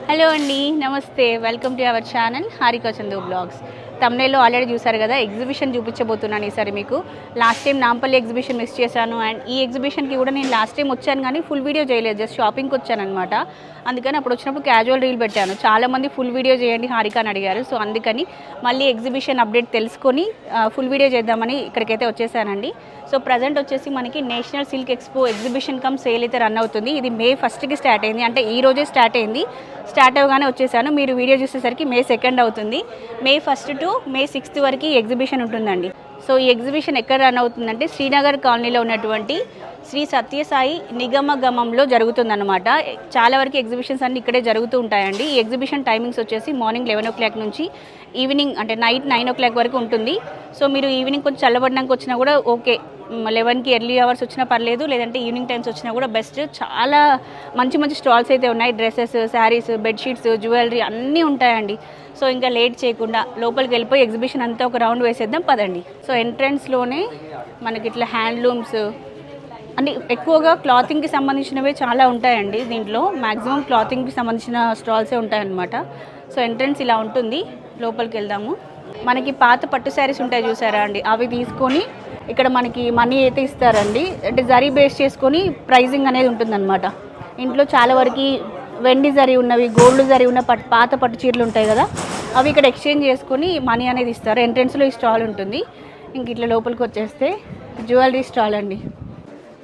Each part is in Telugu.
హలో అండి, నమస్తే. Welcome to our channel Harika Chandu vlogs. తమ్నేల్లో ఆల్రెడీ చూసారు కదా, ఎగ్జిబిషన్ చూపించబోతున్నాను ఈసారి మీకు. Last time Nampally exhibition miss చేశాను. అండ్ ఈ ఎగ్జిబిషన్కి కూడా నేను లాస్ట్ టైం వచ్చాను కానీ ఫుల్ వీడియో చేయలేదు, జస్ట్ షాపింగ్కి వచ్చాను అనమాట. అందుకని అప్పుడు వచ్చినప్పుడు క్యాజువల్ రీల్ పెట్టాను. చాలామంది ఫుల్ వీడియో చేయండి హారిక అని అడిగారు. సో అందుకని మళ్ళీ ఎగ్జిబిషన్ అప్డేట్ తెలుసుకొని ఫుల్ వీడియో చేద్దామని ఇక్కడికైతే వచ్చేసానండి. సో ప్రజెంట్ వచ్చేసి మనకి national silk expo exhibition come sale అయితే రన్ అవుతుంది. ఇది మే 1కి స్టార్ట్ అయింది, అంటే ఈ రోజే స్టార్ట్ అయింది. స్టార్ట్ అవగానే వచ్చేసాను. మీరు వీడియో చూసేసరికి మే 2 అవుతుంది. మే 1 టు మే 6 వరకు ఎగ్జిబిషన్ ఉంటుందండి. సో ఈ ఎగ్జిబిషన్ ఎక్కడ రన్ అవుతుందంటే శ్రీనగర్ కాలనీలో ఉన్నటువంటి శ్రీ సత్యసాయి నిగమగమంలో జరుగుతుందన్నమాట. చాలా వరకు ఎగ్జిబిషన్స్ అన్నీ ఇక్కడే జరుగుతూ ఉంటాయండి. ఈ ఎగ్జిబిషన్ టైమింగ్స్ వచ్చేసి మార్నింగ్ 11 o'clock నుంచి ఈవినింగ్ అంటే నైట్ 9 o'clock వరకు ఉంటుంది. సో మీరు ఈవినింగ్ కొంచెం చల్లబడినాక వచ్చినా కూడా ఓకే, 11కి ఎర్లీ అవర్స్ వచ్చినా పర్లేదు, లేదంటే ఈవినింగ్ టైమ్స్ వచ్చినా కూడా బెస్ట్. చాలా మంచి మంచి స్టాల్స్ అయితే ఉన్నాయి. డ్రెస్సెస్, శారీస్, బెడ్షీట్స్, జ్యువెలరీ అన్నీ ఉంటాయండి. సో ఇంకా లేట్ చేయకుండా లోపలికి వెళ్ళిపోయి ఎగ్జిబిషన్ అంతా ఒక రౌండ్ వేసేద్దాం పదండి. సో ఎంట్రన్స్లోనే మనకి ఇట్లా హ్యాండ్లూమ్స్ అన్ని ఎక్కువగా క్లాతింగ్కి సంబంధించినవే చాలా ఉంటాయండి. దీంట్లో మ్యాక్సిమం క్లాతింగ్కి సంబంధించిన స్టాల్సే ఉంటాయన్నమాట. సో ఎంట్రన్స్ ఇలా ఉంటుంది. లోపలికి వెళ్దాము. మనకి పాత పట్టు శారీస్ ఉంటాయి చూసారా అండి, అవి తీసుకొని ఇక్కడ మనకి మనీ అయితే ఇస్తారండి. అంటే జరీ బేస్ చేసుకొని ప్రైజింగ్ అనేది ఉంటుందన్నమాట. ఇంట్లో చాలా వరకు వెండి జరీ ఉన్నవి, గోల్డ్ జరీ ఉన్న పాత పట్టు చీరలు ఉంటాయి కదా, అవి ఇక్కడ ఎక్స్చేంజ్ చేసుకొని మనీ అనేది ఇస్తారు. ఎంట్రన్స్లో ఈ స్టాల్ ఉంటుంది. ఇంక ఇట్లా లోపలికి వచ్చేస్తే జ్యువెలరీ స్టాల్ అండి.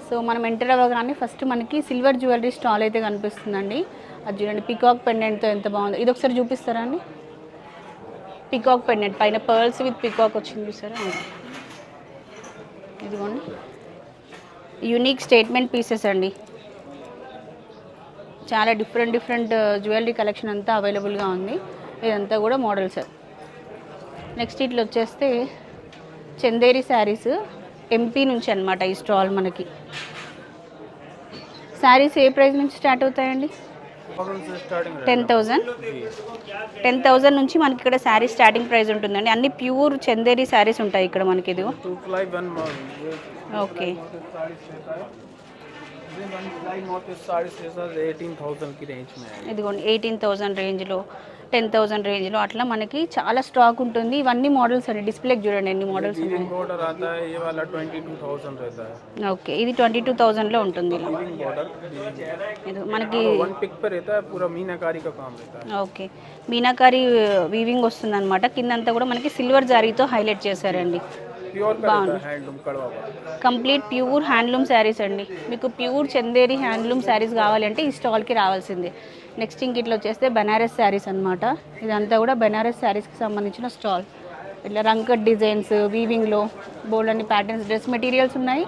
సో మనం ఎంటర్ అవ్వగానే ఫస్ట్ మనకి సిల్వర్ జ్యువెలరీ స్టాల్ అయితే కనిపిస్తుందండి. అది చూడండి, పికాక్ పెండెంట్తో ఎంత బాగుంది. ఇది ఒకసారి చూపిస్తారా అండి? పికాక్ పెండెంట్ పైన పర్ల్స్ విత్ పికాక్ వచ్చింది చూసారా, ఇదిగోండి. యూనిక్ స్టేట్మెంట్ పీసెస్ అండి. చాలా డిఫరెంట్ జ్యువెలరీ కలెక్షన్ అంతా అవైలబుల్గా ఉంది. ఇదంతా కూడా మోడల్స్. నెక్స్ట్ ఇట్లా వచ్చేస్తే చందేరి శారీస్, ఎంపీ నుంచి అనమాట ఈ స్టాల్. మనకి శారీస్ ఏ ప్రైస్ నుంచి స్టార్ట్ అవుతాయండి? 10,000 నుంచి మనకి ఇక్కడ శారీ స్టార్టింగ్ ప్రైస్ ఉంటుందండి. అన్ని ప్యూర్ చందేరి శారీస్ ఉంటాయి ఇక్కడ మనకి. ఇది ఓకే, ఇదిగోండి 18,000 రేంజ్లో, 10,000 రేంజ్లో అట్లా మనకి చాలా స్టాక్ ఉంటుంది. ఇవన్నీ మోడల్స్ అండి. డిస్ప్లేకి చూడండి ఎన్ని మోడల్స్ ఉన్నాయి. ఓకే, ఇది 22,000లో ఉంటుంది. మనకి ఓకే, మీనాకారి వీవింగ్ వస్తుంది అనమాట. కిందంతా కూడా మనకి సిల్వర్ జారీతో హైలైట్ చేశారండి. కంప్లీట్ ప్యూర్ హ్యాండ్లూమ్ శారీస్ అండి. మీకు ప్యూర్ చందేరి హ్యాండ్లూమ్ శారీస్ కావాలంటే ఈ స్టాల్కి రావాల్సిందే. నెక్స్ట్ ఇంక ఇట్లా వచ్చేస్తే బనారస్ శారీస్ అనమాట. ఇదంతా కూడా బనారస్ శారీస్కి సంబంధించిన స్టాల్. ఇట్లా రంకట్ డిజైన్స్, వీవింగ్లో బోల్డ్ అన్ని ప్యాటర్న్స్, డ్రెస్ మెటీరియల్స్ ఉన్నాయి.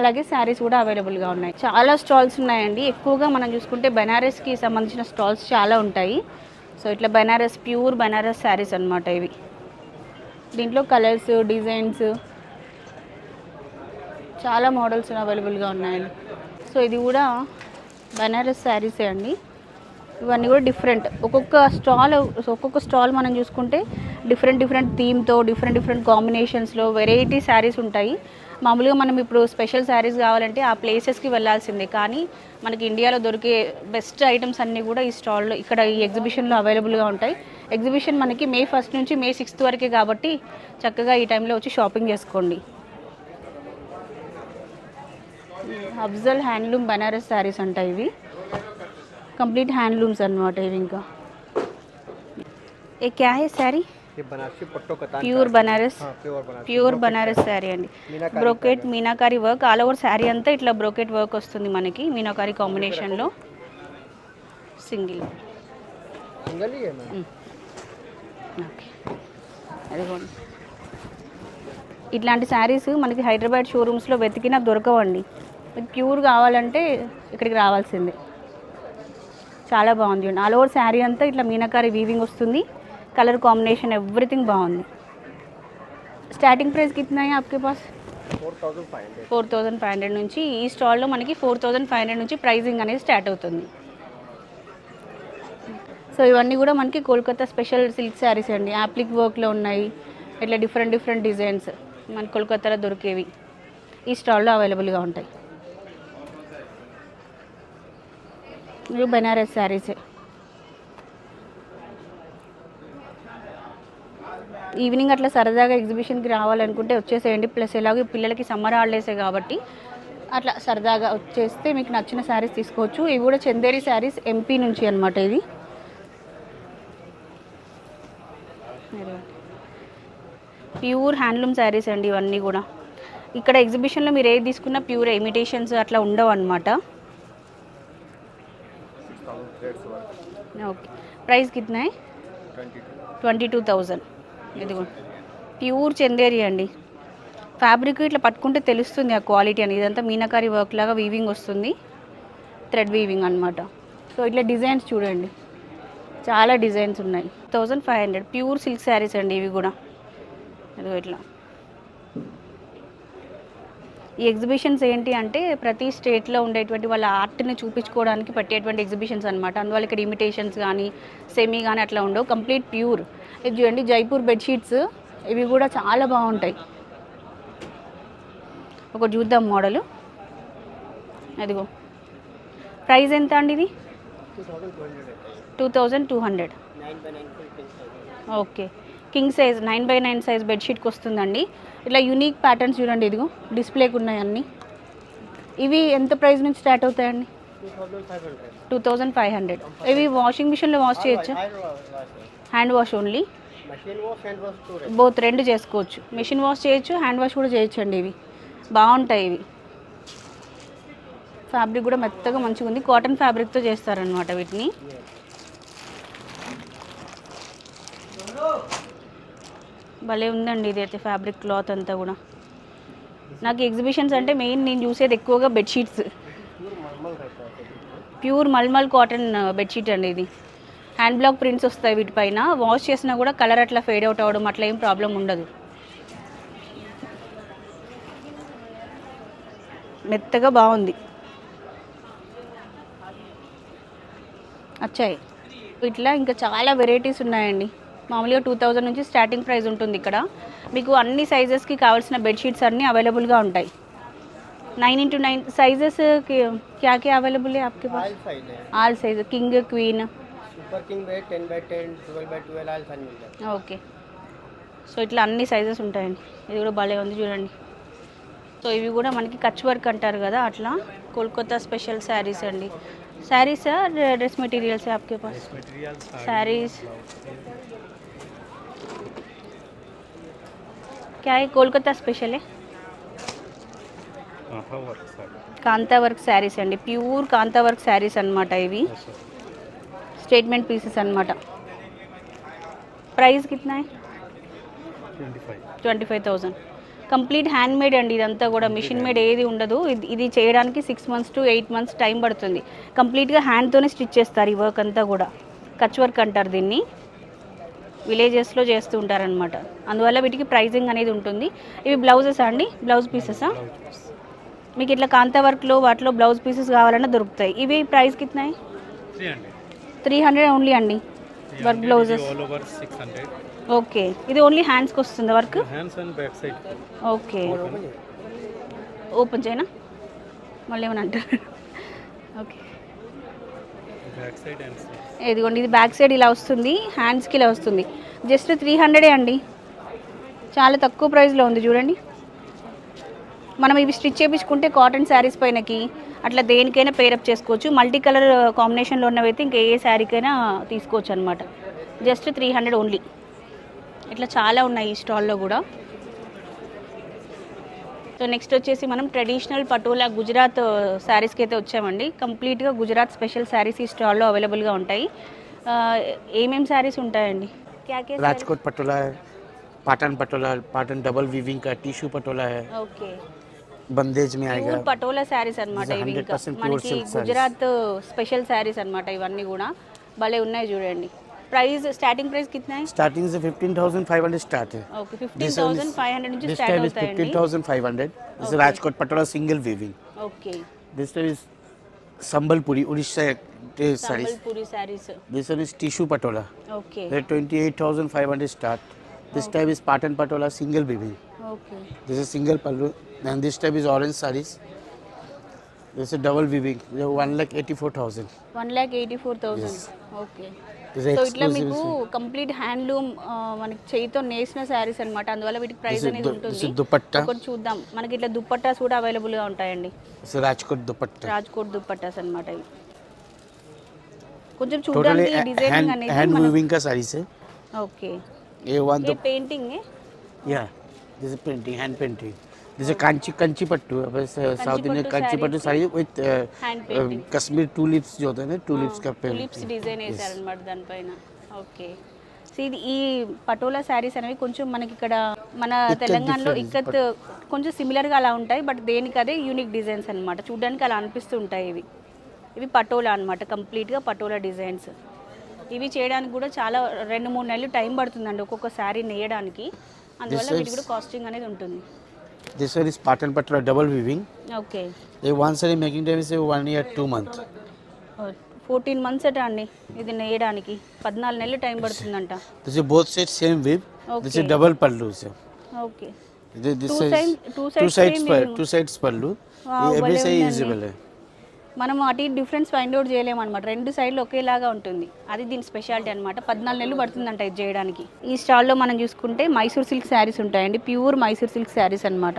అలాగే శారీస్ కూడా అవైలబుల్గా ఉన్నాయి. చాలా స్టాల్స్ ఉన్నాయండి. ఎక్కువగా మనం చూసుకుంటే బనారస్కి సంబంధించిన స్టాల్స్ చాలా ఉంటాయి. సో ఇట్లా బనారస్, ప్యూర్ బనారస్ శారీస్ అనమాట ఇవి. దీంట్లో కలర్స్, డిజైన్స్, చాలా మోడల్స్ అవైలబుల్గా ఉన్నాయండి. సో ఇది కూడా బనారస్ శారీసే అండి. ఇవన్నీ కూడా డిఫరెంట్. ఒక్కొక్క స్టాల్ మనం చూసుకుంటే డిఫరెంట్ థీమ్తో, డిఫరెంట్ కాంబినేషన్స్లో వెరైటీ శారీస్ ఉంటాయి. మామూలుగా మనం ఇప్పుడు స్పెషల్ శారీస్ కావాలంటే ఆ ప్లేసెస్కి వెళ్ళాల్సిందే. కానీ మనకి ఇండియాలో దొరికే బెస్ట్ ఐటమ్స్ అన్నీ కూడా ఈ స్టాల్లో, ఇక్కడ ఈ ఎగ్జిబిషన్లో అవైలబుల్గా ఉంటాయి. ఎగ్జిబిషన్ మనకి మే 1 నుంచి మే 6 వరకే కాబట్టి చక్కగా ఈ టైంలో వచ్చి షాపింగ్ చేసుకోండి. అఫ్జల్ హ్యాండ్లూమ్ బనారస్ శారీస్ అంటాయి ఇవి. కంప్లీట్ హ్యాండ్లూమ్స్ అన్నమాట ఇవి. ఇంకా ఏ క్యా హై శారీ? ప్యూర్ బనారస్ శారీ అండి. Brocade meenakari work all over sari అంతా ఇట్లా బ్రోకెట్ వర్క్ వస్తుంది మనకి మీనాకారి కాంబినేషన్లో. సింగిల్ ఓకే, అదిగోండి. ఇట్లాంటి శారీస్ మనకి హైదరాబాద్ షోరూమ్స్లో వెతికినా దొరకవండి. మీకు ప్యూర్ కావాలంటే ఇక్కడికి రావాల్సిందే. చాలా బాగుంది. ఆల్ ఓవర్ శారీ అంతా ఇట్లా మీనాకారి వీవింగ్ వస్తుంది. కలర్ కాంబినేషన్ ఎవ్రీథింగ్ బాగుంది. స్టార్టింగ్ ప్రైస్ కిतना है आपके पास? 4,500 నుంచి ఈ స్టాల్లో మనకి 4,500 నుంచి ప్రైజింగ్ అనేది స్టార్ట్ అవుతుంది. సో ఇవన్నీ కూడా మనకి కోల్కతా స్పెషల్ సిల్క్ శారీస్ అండి. యాప్లిక్ వర్క్లో ఉన్నాయి. ఇట్లా డిఫరెంట్ డిజైన్స్ మన కోల్కతాలో దొరికేవి ఈ స్టాల్లో అవైలబుల్గా ఉంటాయి. ఇవి బనారస్ శారీసే. ఈవినింగ్ అట్లా సరదాగా ఎగ్జిబిషన్కి రావాలనుకుంటే వచ్చేసేయండి. ప్లస్ ఎలాగో పిల్లలకి సమ్మర్ హాలిడేసే కాబట్టి అట్లా సరదాగా వచ్చేస్తే మీకు నచ్చిన శారీస్ తీసుకోవచ్చు. ఇవి కూడా చందేరి శారీస్ ఎంపీ నుంచి అనమాట. ఇది ప్యూర్ హ్యాండ్లూమ్ శారీస్ అండి ఇవన్నీ కూడా. ఇక్కడ ఎగ్జిబిషన్లో మీరు ఏది తీసుకున్నా ప్యూర్ ఇమిటేషన్స్ అట్లా ఉండవు అనమాట. ఓకే, ప్రైస్ కిतना है? 22,000. ఇదిగో ప్యూర్ చందేరి అండి. ఫ్యాబ్రిక్ ఇట్లా పట్టుకుంటే తెలుస్తుంది ఆ క్వాలిటీ అని. ఇదంతా మీనాకారి వర్క్ లాగా వీవింగ్ వస్తుంది, థ్రెడ్ వీవింగ్ అనమాట. సో ఇట్లా డిజైన్స్ చూడండి, చాలా డిజైన్స్ ఉన్నాయి. 1500 ప్యూర్ సిల్క్ శారీస్ అండి ఇవి కూడా. ఇదిగో ఇట్లా. ఈ ఎగ్జిబిషన్స్ ఏంటి అంటే ప్రతి స్టేట్లో ఉండేటువంటి వాళ్ళ ఆర్ట్ని చూపించుకోవడానికి పెట్టేటువంటి ఎగ్జిబిషన్స్ అనమాట. అందువల్ల ఇక్కడ ఇమిటేషన్స్ కానీ సెమీ కానీ అట్లా ఉండవు, కంప్లీట్ ప్యూర్. ఇది చూడండి జైపూర్ బెడ్షీట్స్, ఇవి కూడా చాలా బాగుంటాయి. ఒక చూద్దాం మోడలు. అదిగో ప్రైస్ ఎంత అండి ఇది? 2200. Okay, king size 9x9 size బెడ్షీట్కి వస్తుందండి. ఇట్లా యూనిక్ ప్యాటర్న్స్ చూడండి, ఇదిగో డిస్ప్లేకి ఉన్నాయి అన్నీ. ఇవి ఎంత ప్రైస్ నుంచి స్టార్ట్ అవుతాయండి? 2500. ఇవి వాషింగ్ మిషన్లో వాష్ చేయొచ్చా? Hand wash only? బోత్ రెండు చేసుకోవచ్చు. మిషన్ వాష్ చేయొచ్చు, హ్యాండ్ వాష్ కూడా చేయొచ్చు అండి. ఇవి బాగుంటాయి. ఇవి ఫ్యాబ్రిక్ కూడా మెత్తగా మంచిగా ఉంది, కాటన్ ఫ్యాబ్రిక్తో చేస్తారనమాట వీటిని. భలే ఉందండి ఇదైతే ఫ్యాబ్రిక్ క్లాత్ అంతా కూడా. నాకు ఎగ్జిబిషన్స్ అంటే మెయిన్ నేను చూసేది ఎక్కువగా bedsheets. Pure malmal cotton bedsheet అండి ఇది. హ్యాండ్ బ్లాక్ ప్రింట్స్ వస్తాయి వీటిపైన. వాష్ చేసినా కూడా కలర్ అట్లా ఫేడ్ అవుట్ అవ్వడం అట్లా ఏం ప్రాబ్లం ఉండదు. మెత్తగా బాగుంది. వచ్చాయి ఇట్లా ఇంకా చాలా వెరైటీస్ ఉన్నాయండి. మామూలుగా 2000 నుంచి స్టార్టింగ్ ప్రైస్ ఉంటుంది ఇక్కడ. మీకు అన్ని సైజెస్కి కావాల్సిన బెడ్షీట్స్ అన్నీ అవైలబుల్గా ఉంటాయి. 9x9 साइजेस क्या क्या अवेलेबल है आपके पास? All size, king queen super king bed 10x10 12x12 all సారీ ఉంటాయి. ఓకే, సో ఇట్లా అన్ని సైజెస్ ఉంటాయండి. ఇది కూడా భలే ఉంది చూడండి. సో ఇవి కూడా మనకి కచ్ వర్క్ అంటారు కదా, అట్లా కోల్కతా స్పెషల్ శారీస్ అండి. శారీస్ డ్రెస్ మెటీరియల్స్ आपके पास? శారీస్ क्या है? कोलकाता स्पेशल है కాంతా వర్క్ శారీస్ అండి. ప్యూర్ కాంతా వర్క్ శారీస్ అనమాట ఇవి. స్టేట్మెంట్ పీసెస్ అనమాట. ప్రైస్ కిतना है? 25,000. కంప్లీట్ హ్యాండ్ మేడ్ అండి ఇదంతా కూడా. మిషన్ మేడ్ ఏది ఉండదు. ఇది చేయడానికి 6 months to 8 months టైం పడుతుంది. కంప్లీట్గా హ్యాండ్తోనే స్టిచ్ చేస్తారు ఈ వర్క్ అంతా కూడా. కచ్ వర్క్ అంటారు దీన్ని. విలేజెస్లో చేస్తూ ఉంటారనమాట. అందువల్ల వీటికి ప్రైజింగ్ అనేది ఉంటుంది. ఇవి బ్లౌజెసా అండి? బ్లౌజ్ పీసెసా? మీకు ఇట్లా కాంతా వర్క్లో వాటిలో బ్లౌజ్ పీసెస్ కావాలన్నా దొరుకుతాయి. ఇవి ప్రైస్ కిतना है? 300 ఓన్లీ అండి. Work blouses okay. ఇది ఓన్లీ హ్యాండ్స్కి వస్తుంది వర్క్? ఓకే, ఓపెన్ చేయనా మళ్ళీ ఏమని అంటారు? ఓకే, ఇదిగోండి ఇది బ్యాక్ సైడ్ ఇలా వస్తుంది, హ్యాండ్స్కి ఇలా వస్తుంది. జస్ట్ 300 అండి, చాలా తక్కువ ప్రైస్లో ఉంది చూడండి. మనం ఇవి స్టిచ్ చేయించుకుంటే కాటన్ శారీస్ పైనకి అట్లా దేనికైనా పేరప్ చేసుకోవచ్చు. మల్టీ కలర్ కాంబినేషన్లో ఉన్నవైతే ఇంకా ఏ శారీకైనా తీసుకోవచ్చు అనమాట. Just 300 only. ఇట్లా చాలా ఉన్నాయి ఈ స్టాల్లో కూడా. సో నెక్స్ట్ వచ్చేసి మనం ట్రెడిషనల్ పటోలా గుజరాత్ శారీస్కి అయితే వచ్చామండి. కంప్లీట్గా గుజరాత్ స్పెషల్ శారీస్ ఈ స్టాల్లో అవైలబుల్గా ఉంటాయి. ఏమేమి శారీస్ ఉంటాయండి? రాజ్కోట్ పటోలా है, पाटन पटोला, पाटन डबल वीविंग का टिश्यू पटोला है. ఓకే, बंदेज में आएगा. ప్యూర్ పటోలా శారీస్ అనమాట ఇవి. ఇంకా 100% మనకి silk sarees. Gujarat special saris అనమాట ఇవన్నీ కూడా. భలే ఉన్నాయి చూడండి. ప్రైస్ స్టార్టింగ్ ప్రైస్ కిतना है? स्टार्टिंग से 15,500 स्टार्ट है. ఓకే, 15,500 నుంచి This స్టార్ట్ type is అవుతాయండి. 15,500. This is Okay. Rajkot patola single weaving. Okay, This type is Sambalpuri Odisha sarees. Sambalpuri saris. This one is tissue patola. Okay, They 28,500 start. This type is Patan patola single weaving. Okay, This is single pallu. And this type is orange sarees. This is double weaving. 1,84,000. 1,84,000. Okay. This is so ఇట్లా exclusive. మీకు కంప్లీట్ హ్యాండ్లూమ్ మనకి చేయితో నేసిన శారీస్ అనమాట, అందువల్ల వీటికి ప్రైస్ అనేది This ఉంటుంది. is dupatta. ఒకటి చూద్దాం. మనకి ఇట్లా దుప్పట్టాస్ కూడా అవైలబుల్గా ఉంటాయండి. This is Rajkot dupatta. Rajkot dupattas అనమాట ఇవి. కొంచెం Totally చూడడానికి డిజైనింగ్ hand అనేది weaving का sarees है. ఓకే. ये one A painting yeah. This is painting, hand painting. This is kanchi pattu. South Indian kanchi pattu saree with hand painting Kashmir tulips जो होते हैं ना, tulips का టులిప్స్ డిజైన్ వేసారనమాట దానిపైన. ఓకే. సో ఇది ఈ పటోలా శారీస్ అనేవి కొంచెం మనకి ఇక్కడ మన తెలంగాణలో ఇక్కత్ కొంచెం సిమిలర్గా అలా ఉంటాయి, బట్ దేనికి అదే యూనిక్ డిజైన్స్ అనమాట. చూడడానికి అలా అనిపిస్తూ ఉంటాయి ఇవి. ఇవి పటోలా అనమాట, కంప్లీట్గా పటోలా డిజైన్స్. ఇవి చేయడానికి కూడా చాలా 2-3 నెలలు టైం పడుతుందండి ఒక్కొక్క శారీ నేయడానికి, అందువల్ల వీటి కూడా కాస్టింగ్ అనేది ఉంటుంది. This one is pattern patla double weaving. Okay. The one saree making time is 1 year 2 months. 14 months అట అండి ఇది నేయడానికి, 14 నెలలు టైం పడుతుందంట. This is both sides same weave. This is double pallu sir. Okay. This Two is sides two sides pallu. Wow, Every భలే side ఉందండి. visible hai. మనం అటు డిఫరెన్స్ ఫైండ్ అవుట్ చేయలేము అనమాట, 2 సైడ్లు ఒకేలాగా ఉంటుంది. అది దీని స్పెషాలిటీ అనమాట. 14 నెలలు పడుతుందంట ఇది చేయడానికి. ఈ స్టాల్లో మనం చూసుకుంటే మైసూర్ సిల్క్ శారీస్ ఉంటాయండి, ప్యూర్ మైసూర్ సిల్క్ శారీస్ అనమాట.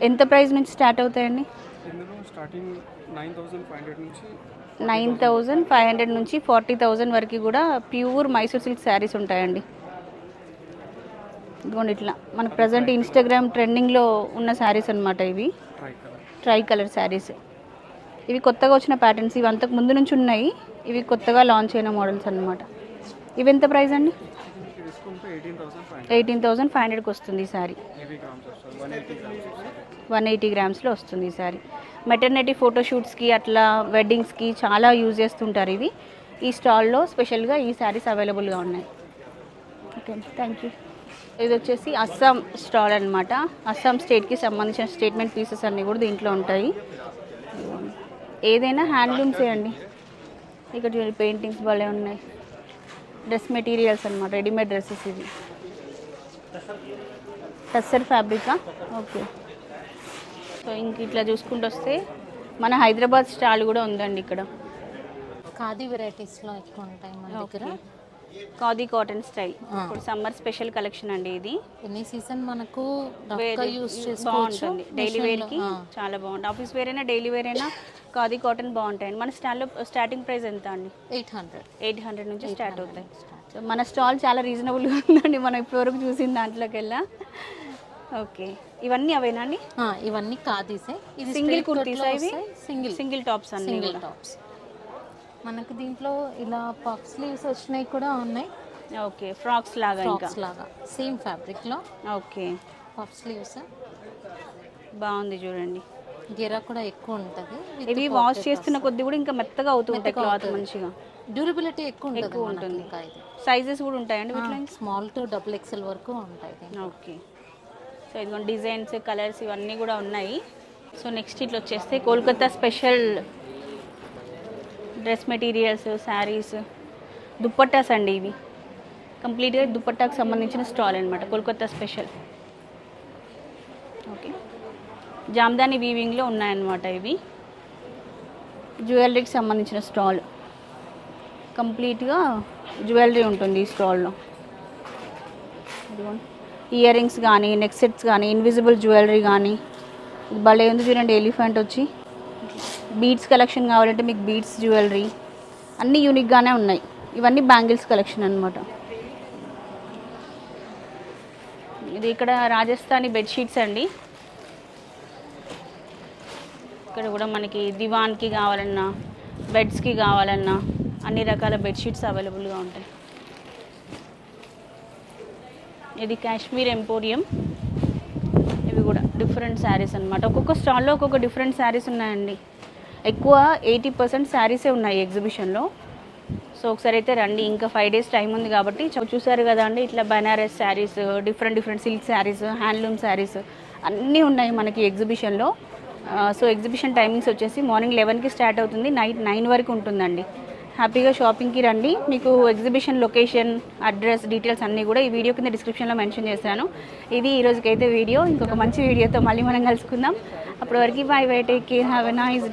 ఎంత ప్రైస్ నుంచి స్టార్ట్ అవుతాయండి? ఇందులో స్టార్టింగ్ 9,500 నుంచి 9,500 నుంచి 40,000 వరకు కూడా ప్యూర్ మైసూర్ సిల్క్ శారీస్ ఉంటాయండి. ఇదిగోండి ఇట్లా మన ప్రజెంట్ ఇన్స్టాగ్రామ్ ట్రెండింగ్లో ఉన్న శారీస్ అనమాట ఇవి, try colour. Try colour saris. ఇవి కొత్తగా వచ్చిన ప్యాటర్న్స్, ఇవి అంతకు ముందు నుంచి ఉన్నాయి, ఇవి కొత్తగా లాంచ్ అయిన మోడల్స్ అనమాట. ఇవి ఎంత ప్రైస్ అండి? ఇది తీసుకుంటే 18,500 18,500కి వస్తుంది ఈ శారీ. హెవీ గ్రామ్స్ వస్తుంది, 180 గ్రామ్స్ వస్తుంది. 180 గ్రామ్స్లో వస్తుంది ఈ శారీ. మెటర్నిటీ ఫోటోషూట్స్కి అట్లా వెడ్డింగ్స్కి చాలా యూజ్ చేస్తుంటారు ఇవి. ఈ స్టాల్లో స్పెషల్గా ఈ శారీస్ అవైలబుల్గా ఉన్నాయి. Okay, thank you. ఇది వచ్చేసి అస్సాం స్టాల్ అనమాట. అస్సాం స్టేట్కి సంబంధించిన స్టేట్మెంట్ పీసెస్ అన్నీ కూడా దీంట్లో ఉంటాయి. ఏదైనా హ్యాండ్లూమ్సే అండి. ఇక్కడ చూడండి పెయింటింగ్స్ భలే ఉన్నాయి. డ్రెస్ మెటీరియల్స్ అనమాట, రెడీమేడ్ డ్రెస్సెస్ ఇవి. టస్సర్ ఫ్యాబ్రికా. ఓకే. సో ఇంక ఇట్లా చూసుకుంటూ వస్తే మన హైదరాబాద్ స్టాల్ కూడా ఉందండి ఇక్కడ. ఖాదీ వెరైటీస్లో ఎక్కువ ఉంటాయి మన దగ్గర. Khadi cotton style. ఇప్పుడు సమ్మర్ స్పెషల్ కలెక్షన్ అండి ఇది. ఎనీ సీజన్ మనకు యూస్ బాగుంటుంది, డైలీ వేర్కి చాలా బాగుంటుంది. ఆఫీస్ వేర్ అయినా డైలీ వేర్ అయినా ఖాదీ కాటన్ బాగుంటాయండి. మన స్టాల్లో స్టార్టింగ్ ప్రైస్ ఎంత అండి? 800 నుంచి స్టార్ట్ అవుతాయి. సో మన స్టాల్ చాలా రీజనబుల్గా ఉందండి మనం ఇప్పటివరకు చూసిన దాంట్లోకి వెళ్ళా. ఓకే, ఇవన్నీ అవేనా అండి? ఇవన్నీ ఖాదీసే. ఇది సింగిల్ కుర్తీస్ ఇవి, సింగిల్ టాప్స్ అన్ని సింగిల్ టాప్స్. మనకు దీంట్లో ఇలా పఫ్ స్లీవ్స్ వచ్చినాయి కూడా ఉన్నాయి. ఓకే, ఫ్రాక్స్ లాగా ఇంకా లాగా సేమ్ ఫ్యాబ్రిక్లో. ఓకే, పఫ్ స్లీవ్స్ బాగుంది చూడండి. గిరా కూడా ఎక్కువ ఉంటుంది. ఇవి వాష్ చేస్తున్న కొద్ది కూడా ఇంకా మెత్తగా అవుతుంటాయి, క్లాత్ మంచిగా డ్యూరబిలిటీ ఎక్కువ ఉంటుంది. ఇంకా ఇది సైజెస్ కూడా ఉంటాయండి వీటిలో? స్మాల్ టు XXL వరకు ఉంటాయి. ఓకే. సో ఇదిగోండి డిజైన్స్, కలర్స్ ఇవన్నీ కూడా ఉన్నాయి. సో నెక్స్ట్ ఇట్లా వచ్చేస్తే Kolkata special dress materials, saris, dupattas అండి ఇవి. కంప్లీట్గా దుప్పట్టాకు సంబంధించిన స్టాల్ అనమాట, కోల్కతా స్పెషల్. ఓకే, జామ్దాని వీవింగ్లో ఉన్నాయన్నమాట ఇవి. జ్యువెలరీకి సంబంధించిన స్టాల్, కంప్లీట్గా జ్యువెలరీ ఉంటుంది ఈ స్టాల్లో. ఇయర్ రింగ్స్ కానీ, నెక్ సెట్స్ కానీ, ఇన్విజిబుల్ జ్యువెలరీ కానీ భలే ఉంది చూడండి. ఎలిఫెంట్ వచ్చి బీడ్స్ కలెక్షన్ కావాలంటే మీకు బీడ్స్ జ్యువెలరీ అన్నీ యూనిక్గానే ఉన్నాయి. ఇవన్నీ బ్యాంగిల్స్ కలెక్షన్ అనమాట. ఇది ఇక్కడ రాజస్థానీ బెడ్షీట్స్ అండి. ఇక్కడ కూడా మనకి దివాన్కి కావాలన్నా, బెడ్స్కి కావాలన్నా అన్ని రకాల బెడ్షీట్స్ అవైలబుల్గా ఉంటాయి. ఇది కాశ్మీర్ ఎంపోరియం. ఇవి కూడా డిఫరెంట్ శారీస్ అనమాట. ఒక్కొక్క స్టాల్లో ఒక్కొక్క డిఫరెంట్ శారీస్ ఉన్నాయండి. ఎక్కువ 80% శారీసే ఉన్నాయి ఎగ్జిబిషన్లో. సో ఒకసారి అయితే రండి, ఇంకా 5 days టైం ఉంది కాబట్టి. చూసారు కదా అండి, ఇట్లా Banaras saris, different silk saris, handloom saris అన్నీ ఉన్నాయి మనకి ఎగ్జిబిషన్లో. సో ఎగ్జిబిషన్ టైమింగ్స్ వచ్చేసి మార్నింగ్ 11కి స్టార్ట్ అవుతుంది, నైట్ 9 వరకు ఉంటుందండి. హ్యాపీగా షాపింగ్కి రండి. మీకు ఎగ్జిబిషన్ లొకేషన్, అడ్రస్, డీటెయిల్స్ అన్నీ కూడా ఈ వీడియో కింద డిస్క్రిప్షన్లో మెన్షన్ చేశాను. ఇది ఈ రోజుకైతే వీడియో. ఇంకొక మంచి వీడియోతో మళ్ళీ మనం కలుసుకుందాం. అప్పటి వరకు by by, take care, have a nice day.